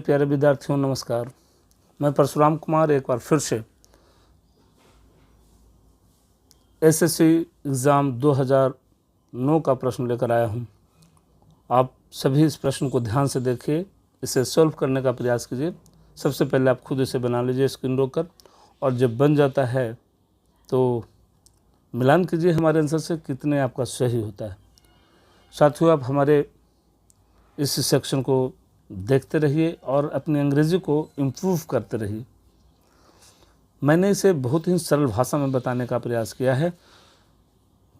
प्यारे विद्यार्थियों नमस्कार। मैं परशुराम कुमार एक बार फिर से एसएससी एग्ज़ाम 2009 का प्रश्न लेकर आया हूं। आप सभी इस प्रश्न को ध्यान से देखिए, इसे सॉल्व करने का प्रयास कीजिए। सबसे पहले आप खुद इसे बना लीजिए स्क्रीन रोक कर, और जब बन जाता है तो मिलान कीजिए हमारे आंसर से कितने आपका सही होता है। साथियों, आप हमारे इस सेक्शन को देखते रहिए और अपनी अंग्रेज़ी को इम्प्रूव करते रहिए। मैंने इसे बहुत ही सरल भाषा में बताने का प्रयास किया है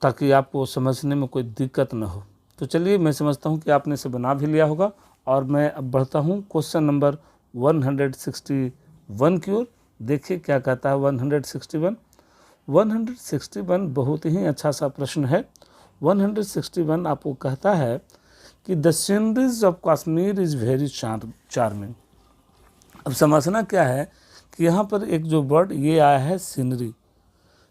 ताकि आपको समझने में कोई दिक्कत न हो। तो चलिए, मैं समझता हूँ कि आपने इसे बना भी लिया होगा और मैं अब बढ़ता हूँ क्वेश्चन नंबर 161 की ओर। देखिए क्या कहता है 161 बहुत ही अच्छा सा प्रश्न है। 161 आपको कहता है कि the sceneries of Kashmir is very charming. अब समझना क्या है कि यहाँ पर एक जो वर्ड ये आया है सीनरी।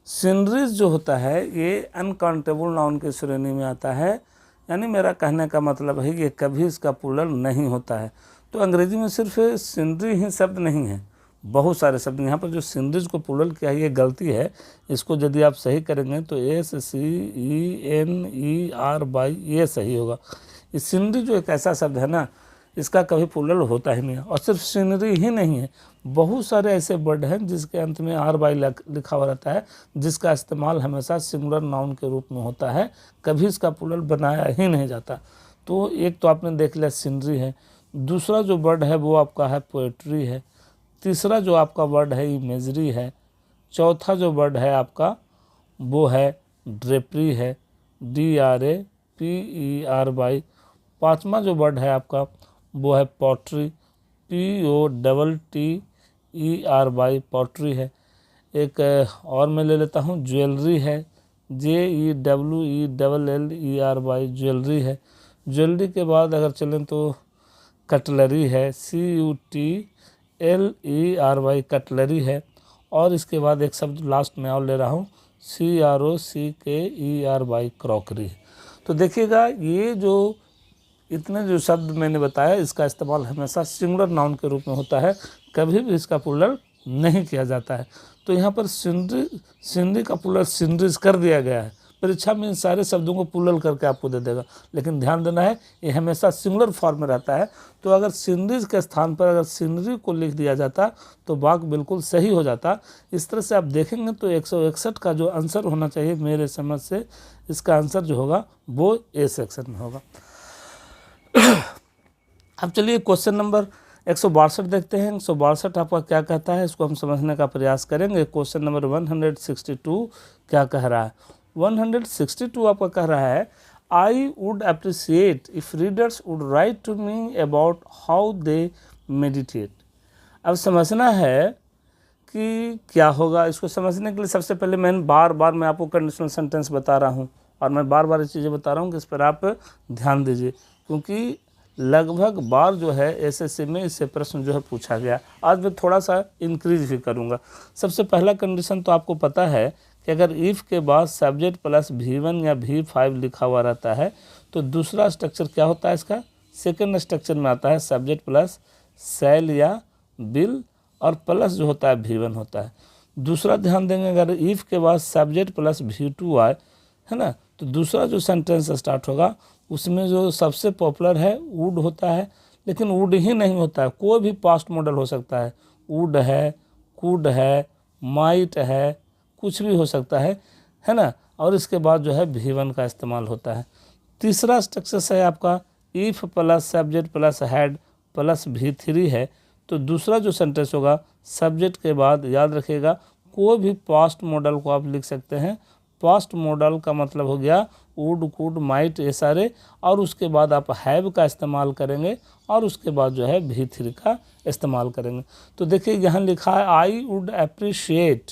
सीनरीज जो होता है ये अनकाउंटेबल नाउन के श्रेणी में आता है, यानी मेरा कहने का मतलब है ये कभी इसका प्लूरल नहीं होता है। तो अंग्रेजी में सिर्फ सीनरी ही शब्द नहीं है, बहुत सारे शब्द। यहाँ पर जो सीनरीज को प्लूरल किया है ये गलती है। इसको यदि आप सही करेंगे तो SCENERY ये सही होगा। इस सीनरी जो एक ऐसा शब्द है ना, इसका कभी प्लूरल होता ही नहीं है। और सिर्फ सीनरी ही नहीं है, बहुत सारे ऐसे वर्ड हैं जिसके अंत में RY लिखा हुआ रहता है, जिसका इस्तेमाल हमेशा सिंगुलर नाउन के रूप में होता है, कभी इसका प्लूरल बनाया ही नहीं जाता। तो एक तो आपने देख लिया सीनरी है, दूसरा जो वर्ड है वो आपका है पोएट्री है, तीसरा जो आपका वर्ड है इमेजरी है, चौथा जो वर्ड है आपका वो है ड्रेपरी है, DRAPERY। पाँचवा जो वर्ड है आपका वो है पॉटरी, POTTERY, पॉटरी है। एक और मैं ले लेता हूँ ज्वेलरी है, JEWELLERY, ज्वेलरी है। ज्वेलरी के बाद अगर चलें तो कटलरी है, CUTLERY, कटलरी है। और इसके बाद एक शब्द लास्ट में और ले रहा हूँ CROCKERY, क्रॉकरी। तो देखिएगा ये जो इतने जो शब्द मैंने बताया इसका इस्तेमाल हमेशा सिंगुलर नाउन के रूप में होता है, कभी भी इसका प्लूरल नहीं किया जाता है। तो यहाँ पर सीनरी का प्लूरल सीनरीज कर दिया गया है। परीक्षा में इन सारे शब्दों को प्लूरल करके आपको दे देगा, लेकिन ध्यान देना है ये हमेशा सिंगुलर फॉर्म में रहता है। तो अगर सीनरीज के स्थान पर अगर सीनरी को लिख दिया जाता तो वाक्य बिल्कुल सही हो जाता। इस तरह से आप देखेंगे तो 161 का जो आंसर होना चाहिए मेरे समझ से, इसका आंसर जो होगा वो ए सेक्शन में होगा। अब चलिए क्वेश्चन नंबर 162 देखते हैं। 162 आपका क्या कहता है, इसको हम समझने का प्रयास करेंगे। क्वेश्चन नंबर 162 क्या कह रहा है। 162 आपका कह रहा है I would appreciate if readers would write to me about how they meditate. अब समझना है कि क्या होगा। इसको समझने के लिए सबसे पहले मैं आपको कंडीशनल सेंटेंस बता रहा हूँ, और मैं बार बार ये चीज़ें बता रहा हूँ कि इस पर आप ध्यान दीजिए, क्योंकि लगभग बार जो है एसएससी में इससे प्रश्न जो है पूछा गया। आज मैं थोड़ा सा इंक्रीज भी करूँगा। सबसे पहला कंडीशन तो आपको पता है कि अगर इफ़ के बाद सब्जेक्ट प्लस V1 या V5 लिखा हुआ रहता है तो दूसरा स्ट्रक्चर क्या होता है इसका, सेकंड स्ट्रक्चर में आता है सब्जेक्ट प्लस शैल या बिल, और प्लस जो होता है V1 होता है। दूसरा ध्यान देंगे, अगर इफ़ के बाद सब्जेक्ट प्लस V2 आए, है ना, तो दूसरा जो सेंटेंस स्टार्ट होगा उसमें जो सबसे पॉपुलर है वुड होता है, लेकिन वुड ही नहीं होता है, कोई भी पास्ट मॉडल हो सकता है। वुड है, कुड है, माइट है, कुछ भी हो सकता है ना। और इसके बाद जो है V1 का इस्तेमाल होता है। तीसरा स्ट्रक्चर है आपका if plus subject plus had plus V3 है, तो दूसरा जो सेंटेंस होगा सब्जेक्ट के बाद याद रखिएगा कोई भी पास्ट मॉडल को आप लिख सकते हैं। पास्ट मॉडल का मतलब हो गया वुड, कुड, माइट, ये सारे, और उसके बाद आप हैव का इस्तेमाल करेंगे, और उसके बाद जो है V3 का इस्तेमाल करेंगे। तो देखिए यहाँ लिखा है आई वुड अप्रिशिएट,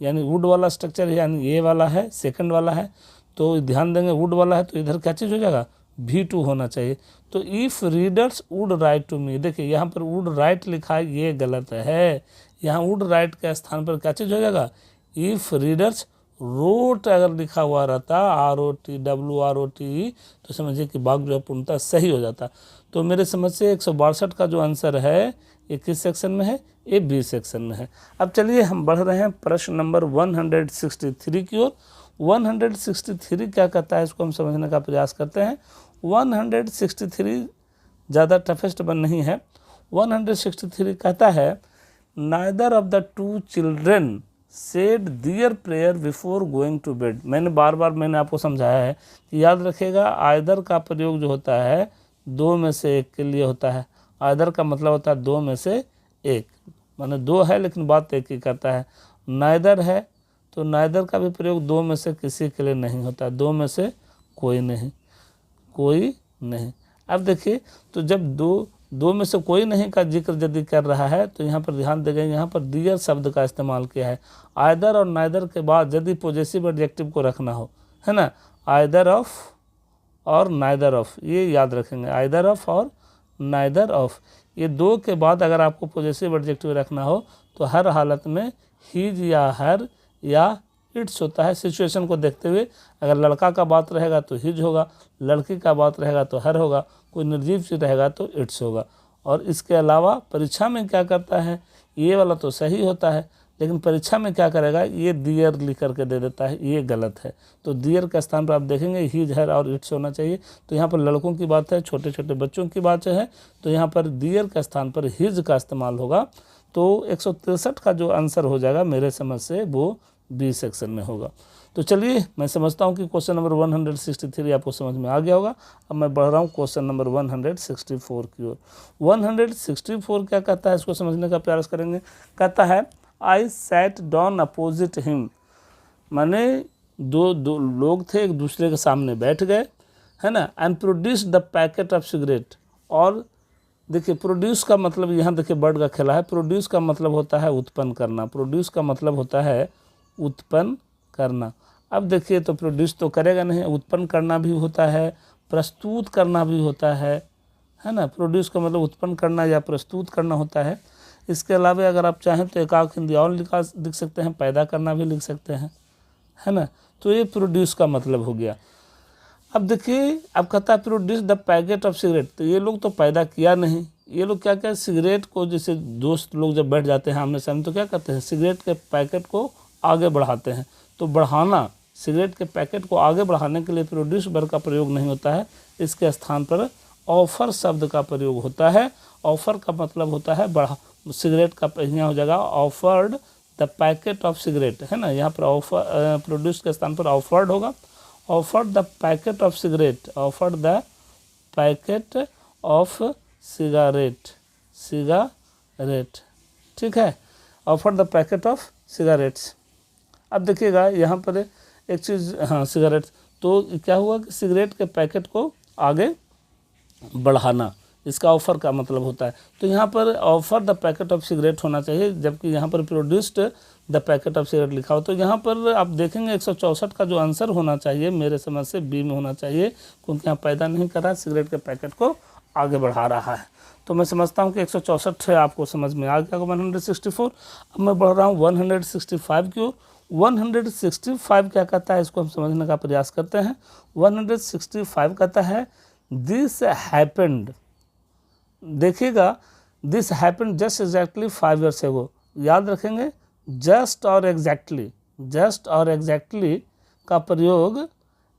यानी वुड वाला स्ट्रक्चर यानी ये वाला है, सेकंड वाला है। तो ध्यान देंगे वुड वाला है तो इधर क्या चीज़ हो जाएगा, V2 होना चाहिए। तो if readers would write to me, देखिए यहाँ पर वुड राइट लिखा है, ये गलत है। यहाँ वुड राइट के स्थान पर क्या चीज़ हो जाएगा, इफ़ रीडर्स रोट अगर लिखा हुआ रहता ROTWROTE तो समझिए कि वाक्य जो है पूर्णतः सही हो जाता। तो मेरे समझ से 162 का जो आंसर है ये किस सेक्शन में है, ये बी सेक्शन में है। अब चलिए हम बढ़ रहे हैं प्रश्न नंबर 163 की ओर। 163 क्या कहता है, इसको हम समझने का प्रयास करते हैं। 163 ज़्यादा टफेस्ट वन नहीं है। 163 कहता है neither of the two children said their prayer before going to bed. मैंने मैंने आपको समझाया है कि याद रखिएगा आइदर का प्रयोग जो होता है दो में से एक के लिए होता है। आइदर का मतलब होता है दो में से एक, माने दो है लेकिन बात एक ही करता है। नाइदर है तो नाइदर का भी प्रयोग दो में से किसी के लिए नहीं होता, दो में से कोई नहीं। अब देखिए तो जब दो में से कोई नहीं का जिक्र यदि कर रहा है तो यहाँ पर ध्यान देंगे, यहाँ पर दियर शब्द का इस्तेमाल किया है। आइदर और नाइदर के बाद यदि पॉजेसिव एडजेक्टिव को रखना हो, है ना, आइदर ऑफ और नाइदर ऑफ, ये याद रखेंगे, आइदर ऑफ और नाइदर ऑफ, ये दो के बाद अगर आपको पॉजेसिव एडजेक्टिव रखना हो तो हर हालत में हिज या हर या इट्स होता है। सिचुएशन को देखते हुए अगर लड़का का बात रहेगा तो हिज होगा, लड़की का बात रहेगा तो हर होगा, कोई निर्जीव चीज रहेगा तो इट्स होगा। और इसके अलावा परीक्षा में क्या करता है, ये वाला तो सही होता है लेकिन परीक्षा में क्या करेगा, ये दियर लिख करके दे देता है, ये गलत है। तो दियर के स्थान पर आप देखेंगे हिज हर और इट्स होना चाहिए। तो यहाँ पर लड़कों की बात है, छोटे छोटे बच्चों की बात है, तो यहाँ पर दियर के स्थान पर हिज का इस्तेमाल होगा। तो 163 का जो आंसर हो जाएगा मेरे समझ से वो बी सेक्शन में होगा। तो चलिए मैं समझता हूँ कि क्वेश्चन नंबर 163 आपको समझ में आ गया होगा। अब मैं बढ़ रहा हूँ क्वेश्चन नंबर 164 की ओर। 164 क्या कहता है, इसको समझने का प्रयास करेंगे। कहता है I sat down opposite him, माने दो लोग थे एक दूसरे के सामने बैठ गए, है ना, and produce the packet of cigarette. और देखिए प्रोड्यूस का मतलब यहाँ देखिए वर्ड का खेला है। प्रोड्यूस का मतलब होता है उत्पन्न करना, प्रोड्यूस का मतलब होता है उत्पन्न करना। अब देखिए तो प्रोड्यूस तो करेगा नहीं, उत्पन्न करना भी होता है, प्रस्तुत करना भी होता है ना। प्रोड्यूस का मतलब उत्पन्न करना या प्रस्तुत करना होता है। इसके अलावा अगर आप चाहें तो एक आध हिंदी और लिख सकते हैं, पैदा करना भी लिख सकते हैं, है ना। तो ये प्रोड्यूस का मतलब हो गया। अब देखिए अब कहता है produce the packet of cigarette, तो ये लोग तो पैदा किया नहीं, ये लोग क्या क्या सिगरेट को, जैसे दोस्त लोग जब बैठ जाते हैं आमने सामने तो क्या करते हैं, सिगरेट के पैकेट को आगे बढ़ाते हैं। तो बढ़ाना, सिगरेट के पैकेट को आगे बढ़ाने के लिए प्रोड्यूस वर्ब का प्रयोग नहीं होता है, इसके स्थान पर ऑफर शब्द का प्रयोग होता है। ऑफर का मतलब होता है बढ़ा, सिगरेट का यहाँ हो जाएगा offered the packet of cigarette, है ना। यहाँ पर ऑफर प्रोड्यूस के स्थान पर ऑफर्ड होगा। Offered the packet of cigarette, offered the packet of cigarette, ठीक है, offered the packet of cigarettes. अब देखिएगा यहाँ पर एक चीज़, हाँ सिगरेट, तो क्या हुआ कि सिगरेट के पैकेट को आगे बढ़ाना, इसका ऑफर का मतलब होता है। तो यहाँ पर offer the packet of cigarette होना चाहिए, जबकि यहाँ पर produced the packet of cigarette लिखा हो। तो यहाँ पर आप देखेंगे 164 का जो आंसर होना चाहिए मेरे समझ से बी में होना चाहिए, क्योंकि यहाँ पैदा नहीं कर रहा है, सिगरेट के पैकेट को आगे बढ़ा रहा है। तो मैं समझता हूँ कि 164 आपको समझ में आ गया 164। अब मैं बढ़ रहा हूँ 165 की ओर। 165 क्या कहता है, इसको हम समझने का प्रयास करते हैं। 165 कहता है दिस हैपेंड, देखिएगा this happened just exactly 5 years ago, याद रखेंगे जस्ट और एग्जैक्टली, जस्ट और एग्जैक्टली का प्रयोग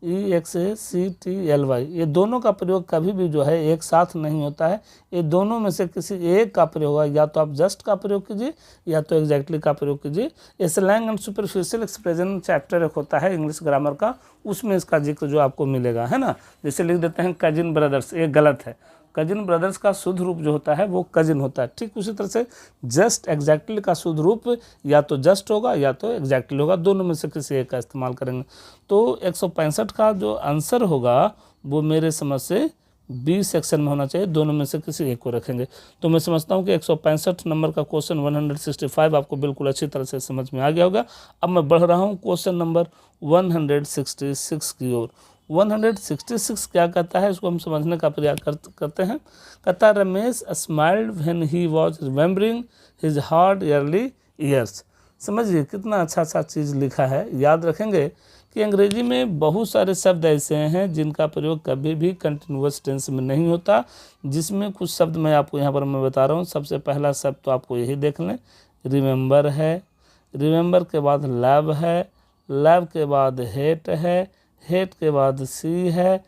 EXACTLY, ये दोनों का प्रयोग कभी भी जो है एक साथ नहीं होता है, ये दोनों में से किसी एक का प्रयोग होगा। या तो आप जस्ट का प्रयोग कीजिए या तो एग्जैक्टली का प्रयोग कीजिए। ये slang and superficial expression chapter एक होता है इंग्लिश ग्रामर का, उसमें इसका जिक्र जो आपको मिलेगा, है ना। जैसे लिख देते हैं कजिन ब्रदर्स, ये गलत है। कजिन ब्रदर्स का शुद्ध रूप जो होता है वो कजिन होता है। ठीक उसी तरह से जस्ट एग्जैक्टली का शुद्ध रूप या तो जस्ट होगा या तो एग्जैक्टली होगा, दोनों में से किसी एक का इस्तेमाल करेंगे। तो 165 का जो आंसर होगा वो मेरे समझ से बी सेक्शन में होना चाहिए, दोनों में से किसी एक को रखेंगे। तो मैं समझता हूँ कि 165 नंबर का क्वेश्चन 165 आपको बिल्कुल अच्छी तरह से समझ में आ गया होगा। अब मैं बढ़ रहा हूँ क्वेश्चन नंबर 166 की ओर। 166 क्या कहता है, इसको हम समझने का प्रयास करते हैं। कहता है Ramesh smiled when he was remembering his hard early years. समझिए कितना अच्छा अच्छा चीज़ लिखा है। याद रखेंगे कि अंग्रेजी में बहुत सारे शब्द ऐसे हैं जिनका प्रयोग कभी भी कंटिन्यूअस टेंस में नहीं होता, जिसमें कुछ शब्द मैं आपको यहाँ पर मैं बता रहा हूँ। सबसे पहला शब्द तो आपको यही देख लें, रिमेंबर है, रिमेंबर के बाद लव है, लव के बाद हेट है, हेट के बाद सी है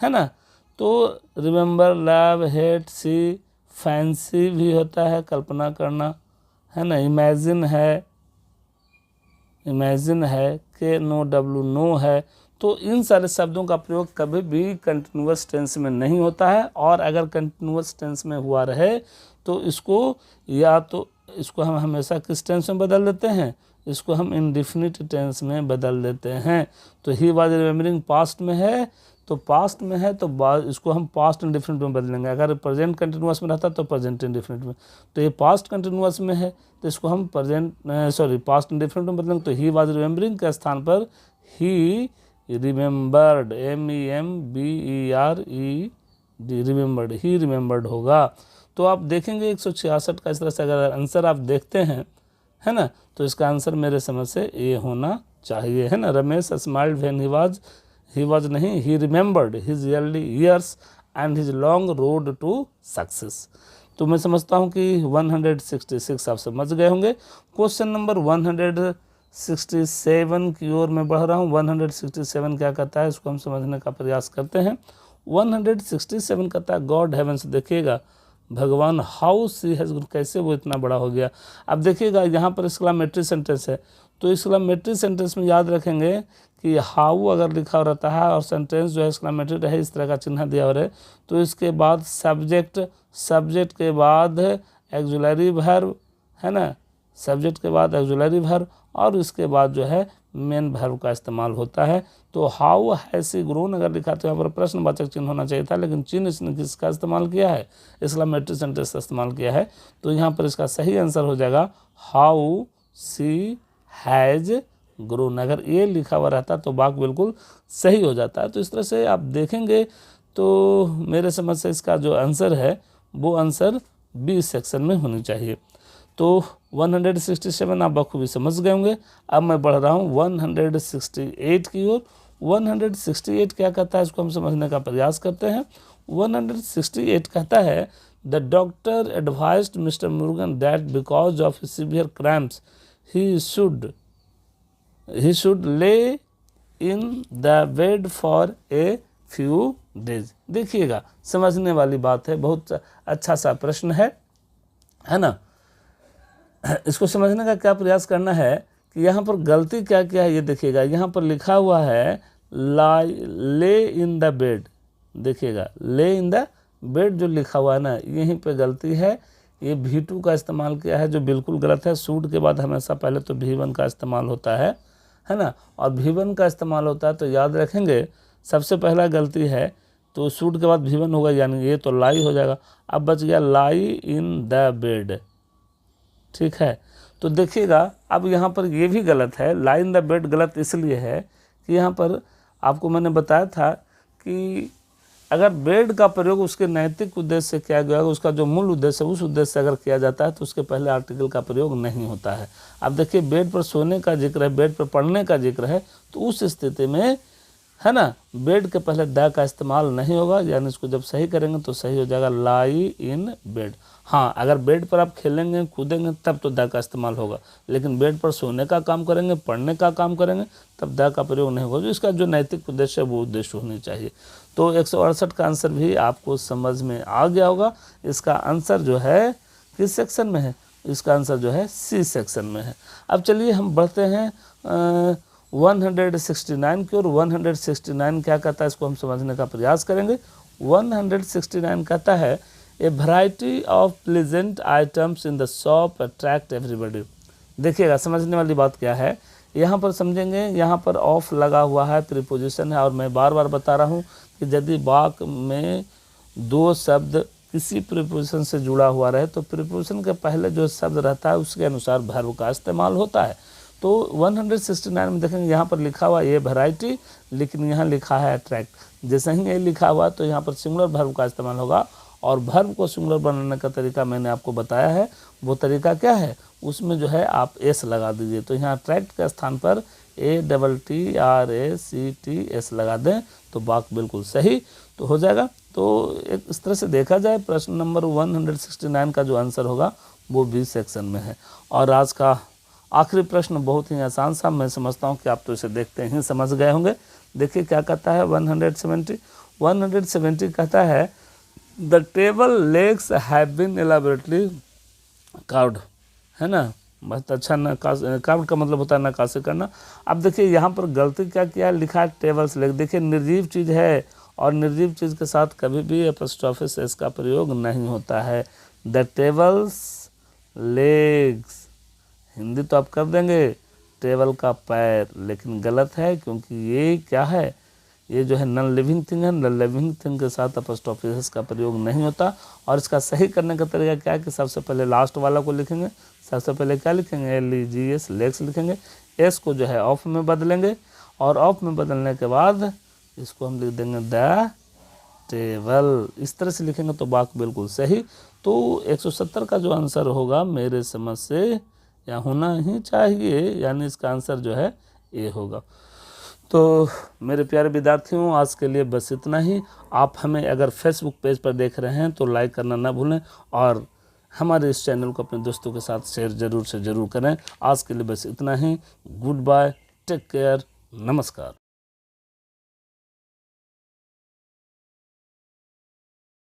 ना। तो रिमेंबर, लव, हेट, सी, फैंसी भी होता है, कल्पना करना, है ना। इमेजिन है, इमेजिन है, के नो डब्लू नो है। तो इन सारे शब्दों का प्रयोग कभी भी कंटिन्यूअस टेंस में नहीं होता है, और अगर कंटिन्यूअस टेंस में हुआ रहे तो इसको या तो इसको हम हमेशा किस टेंस में बदल देते हैं, इसको हम इंडेफिनिट टेंस में बदल देते हैं। तो ही वाज रिमेम्बरिंग पास्ट में है तो पास्ट में है तो इसको हम पास्ट इंडेफिनिट में बदलेंगे। अगर प्रेजेंट कंटिन्यूअस में रहता तो प्रेजेंट इंडेफिनिट में। तो ये पास्ट कंटिन्यूअस में है तो इसको हम पास्ट इंडेफिनिट में बदलेंगे। तो ही वाज रिमेम्बरिंग के स्थान पर ही रिमेंबर्ड, MEMBERED, रिमेंबर्ड, ही रिमेंबर्ड होगा। तो आप देखेंगे 166 का इस तरह से अगर आंसर आप देखते हैं, है ना, तो इसका आंसर मेरे समझ से ए होना चाहिए, है ना। Ramesh smiled when he was नहीं, he remembered his early years and his long road to success. तो मैं समझता हूँ कि 166 आप समझ गए होंगे। क्वेश्चन नंबर 167 की ओर मैं बढ़ रहा हूँ। 167 क्या कहता है, इसको हम समझने का प्रयास करते हैं। 167 कहता है गॉड हेवंस, देखिएगा भगवान, हाउ सी हैज़, कैसे वो इतना बड़ा हो गया। अब देखिएगा यहाँ पर एक्सक्लेमेटरी सेंटेंस है, तो एक्सक्लेमेटरी सेंटेंस में याद रखेंगे कि हाउ अगर लिखा रहता है और सेंटेंस जो है एक्सक्लेमेटरी रहे, इस तरह का चिन्ह दिया हो रहे, तो इसके बाद सब्जेक्ट, सब्जेक्ट के बाद एक्जुलरी वर्ब, है ना, सब्जेक्ट के बाद एक्जुलरी वर्ब, और इसके बाद जो है मेन वर्ब का इस्तेमाल होता है। तो हाउ हैज़ सी ग्रोन अगर लिखा तो यहाँ पर प्रश्नवाचक चिन्ह होना चाहिए था, लेकिन चिन्ह इसने किसका इस्तेमाल किया है, एक्सक्लेमेटरी सेंटेंस का इस्तेमाल किया है। तो यहाँ पर इसका सही आंसर हो जाएगा हाउ सी हैज़ ग्रोन। अगर ये लिखा हुआ रहता तो वाक्य बिल्कुल सही हो जाता है। तो इस तरह से आप देखेंगे तो मेरे समझ से इसका जो आंसर है वो आंसर बी सेक्शन में होनी चाहिए। तो 167 आप बखूबी समझ गए होंगे। अब मैं बढ़ रहा हूँ 168 की ओर। 168 क्या कहता है, इसको हम समझने का प्रयास करते हैं। 168 कहता है the doctor advised mister Murugan that because of severe cramps he should lie in the bed for a few days. देखिएगा समझने वाली बात है, बहुत अच्छा सा प्रश्न है ना। इसको समझने का क्या प्रयास करना है कि यहाँ पर गलती क्या क्या है ये देखिएगा। यहाँ पर लिखा हुआ है ले इन द बेड, देखिएगा ले इन द बेड जो लिखा हुआ है ना, यहीं पे गलती है। ये V2 का इस्तेमाल किया है जो बिल्कुल गलत है। सूट के बाद हमेशा पहले तो V1 का इस्तेमाल होता है ना, और V1 का इस्तेमाल होता है तो याद रखेंगे सबसे पहला गलती है तो सूट के बाद V1 होगा, यानी ये तो लाई हो जाएगा। अब बच गया लाई इन द बेड, ठीक है। तो देखिएगा अब यहाँ पर ये भी गलत है, लाई इन द बेड गलत इसलिए है कि यहाँ पर आपको मैंने बताया था कि अगर बेड का प्रयोग उसके नैतिक उद्देश्य से किया गया, उसका जो मूल उद्देश्य है उस उद्देश्य से अगर किया जाता है तो उसके पहले आर्टिकल का प्रयोग नहीं होता है। अब देखिए बेड पर सोने का जिक्र है, बेड पर पढ़ने का जिक्र है, तो उस स्थिति में है ना बेड के पहले द का इस्तेमाल नहीं होगा, यानी इसको जब सही करेंगे तो सही हो जाएगा लाई इन बेड। हाँ, अगर बेड पर आप खेलेंगे कूदेंगे तब तो द का इस्तेमाल होगा, लेकिन बेड पर सोने का काम करेंगे, पढ़ने का काम करेंगे तब द का प्रयोग नहीं होगा। जो इसका जो नैतिक उद्देश्य है वो उद्देश्य होनी चाहिए। तो 168 का आंसर भी आपको समझ में आ गया होगा। इसका आंसर जो है किस सेक्शन में है, इसका आंसर जो है सी सेक्शन में है। अब चलिए हम बढ़ते हैं 169 की ओर। 169 क्या कहता है, इसको हम समझने का प्रयास करेंगे। 169 कहता है ए variety of pleasant items in the shop attract everybody. देखिएगा समझने वाली बात क्या है, यहाँ पर समझेंगे, यहाँ पर ऑफ लगा हुआ है, प्रीपोजिशन है, और मैं बार बार बता रहा हूँ कि यदि वाक्य में दो शब्द किसी प्रीपोजिशन से जुड़ा हुआ रहे तो प्रीपोजिशन के पहले जो शब्द रहता है उसके अनुसार वर्ब का इस्तेमाल होता है। तो 169 में देखेंगे यहाँ पर लिखा हुआ ये वैरायटी, लेकिन यहाँ लिखा है अट्रैक्ट। जैसे ही ये लिखा हुआ तो यहाँ पर सिंगुलर वर्ब का इस्तेमाल होगा और वर्ब को सिंगुलर बनाने का तरीका मैंने आपको बताया है। वो तरीका क्या है, उसमें जो है आप एस लगा दीजिए। तो यहाँ अट्रैक्ट के स्थान पर ATTRACT लगा दें तो वाक्य बिल्कुल सही तो हो जाएगा। तो एक इस तरह से देखा जाए प्रश्न नंबर 169 का जो आंसर होगा वो बी सेक्शन में है। और आज का आखिरी प्रश्न बहुत ही आसान सा, मैं समझता हूँ कि आप तो इसे देखते ही समझ गए होंगे। देखिए क्या कहता है 170 कहता है the table legs have been elaborately carved, है ना, बहुत अच्छा नक्काशी। कार्व्ड का मतलब होता है नक्काशी करना। अब देखिए यहाँ पर गलती क्या किया है, लिखा है टेबल्स लेग। देखिए निर्जीव चीज़ है और निर्जीव चीज़ के साथ कभी भी एपोस्ट्रोफी से इसका प्रयोग नहीं होता है। द टेबल्स लेग्स, हिंदी तो आप कर देंगे टेबल का पैर, लेकिन गलत है क्योंकि ये क्या है, ये जो है नॉन लिविंग थिंग है। नॉन लिविंग थिंग के साथ एपोस्ट्रोफी का प्रयोग नहीं होता। और इसका सही करने का तरीका क्या है कि सबसे पहले लास्ट वाला को लिखेंगे। सबसे पहले क्या लिखेंगे, LEGS लेग्स लिखेंगे। एस को जो है ऑफ में बदलेंगे और ऑफ में बदलने के बाद इसको हम लिख देंगे द टेबल। इस तरह से लिखेंगे तो वाक्य बिल्कुल सही। तो 170 का जो आंसर होगा मेरे समझ से या होना ही चाहिए, यानी इसका आंसर जो है ए होगा। तो मेरे प्यारे विद्यार्थियों आज के लिए बस इतना ही। आप हमें अगर फेसबुक पेज पर देख रहे हैं तो लाइक करना ना भूलें और हमारे इस चैनल को अपने दोस्तों के साथ शेयर ज़रूर से ज़रूर करें। आज के लिए बस इतना ही। गुड बाय, टेक केयर, नमस्कार।